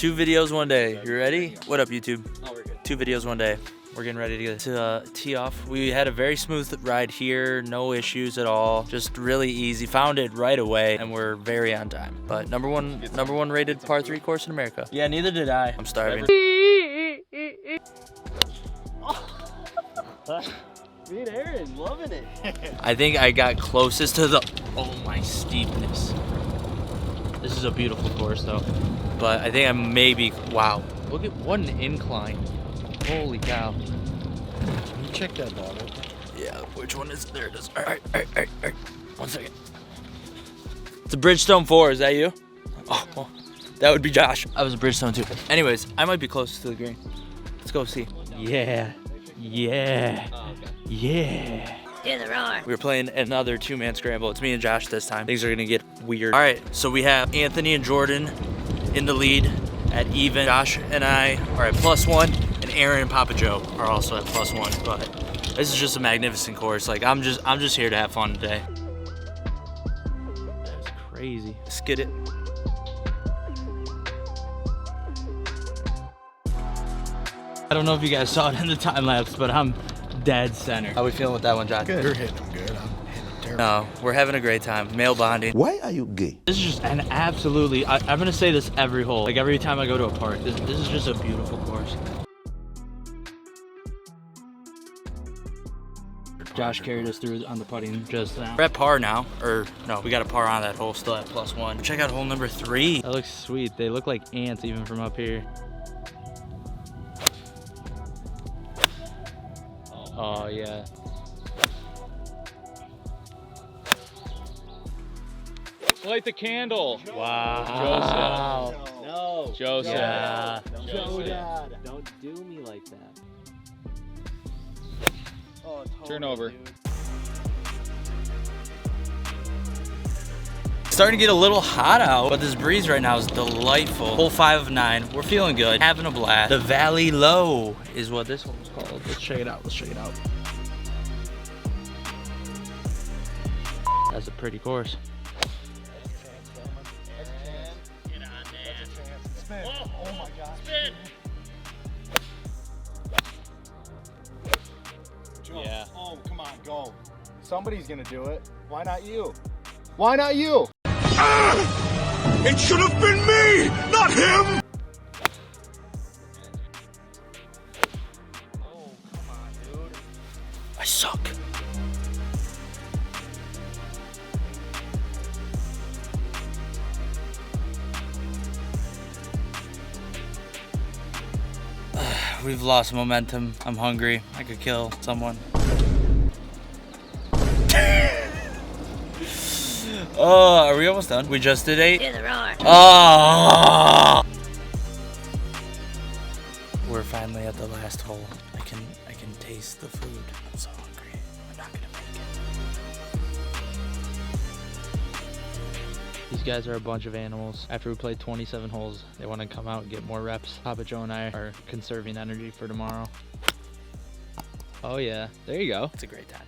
2 videos one day. You ready? What up, YouTube? Oh, we're good. 2 videos one day. We're getting ready to get to tee off. We had a very smooth ride here, no issues at all. Just really easy. Found it right away, and we're very on time. But number one rated par 3 course in America. Yeah, neither did I. I'm starving. Me and Aaron, loving it. I think I got closest to the, oh my steepness. This is a beautiful course though. But I think I maybe, wow. Look at what an incline. Holy cow. Can you check that bottle? Yeah, which one is, there it is. All right. 1 second. It's a Bridgestone 4, is that you? Oh, that would be Josh. I was a Bridgestone 2. Anyways, I might be closest to the green. Let's go see. Yeah. Hear the roar. We were playing another 2-man scramble. It's me and Josh this time. Things are gonna get weird. All right, so we have Anthony and Jordan in the lead at even. Josh and I are at +1, and Aaron and Papa Joe are also at +1. But this is just a magnificent course. Like I'm just here to have fun today. That's crazy. Let's get it. I don't know if you guys saw it in the time lapse, but I'm dead center. How we feeling with that one, Josh? Good. You're hitting them good. I'm hitting them terrible. No, we're having a great time. Male bonding. Why are you gay? This is just an absolutely, I'm gonna say this every hole. Like every time I go to a park, this is just a beautiful course. Josh carried us through on the putting just now. We're at par now, or no, we got a par on that hole, still at +1. Check out hole number 3. That looks sweet. They look like ants even from up here. Oh yeah. Light the candle. Wow. No. Joseph. Yeah. Joseph. Don't do me like that. Oh, totally, Turn over. dude. Starting to get a little hot out, but this breeze right now is delightful. Hole 5 of 9. We're feeling good, having a blast. The Valley Low is what this one's called. Let's check it out. That's a pretty course. Get on there. Spin. Oh my God. Spin. Yeah. Oh, come on, go. Somebody's gonna do it. Why not you? Why not you? It should have been me, not him! Oh, come on, dude. I suck. We've lost momentum. I'm hungry. I could kill someone. Oh, are we almost done? We just did 8? Hear the roar. Oh! We're finally at the last hole. I can taste the food. I'm so hungry. I'm not gonna make it. These guys are a bunch of animals. After we played 27 holes, they want to come out and get more reps. Papa Joe and I are conserving energy for tomorrow. Oh yeah, there you go. It's a great time.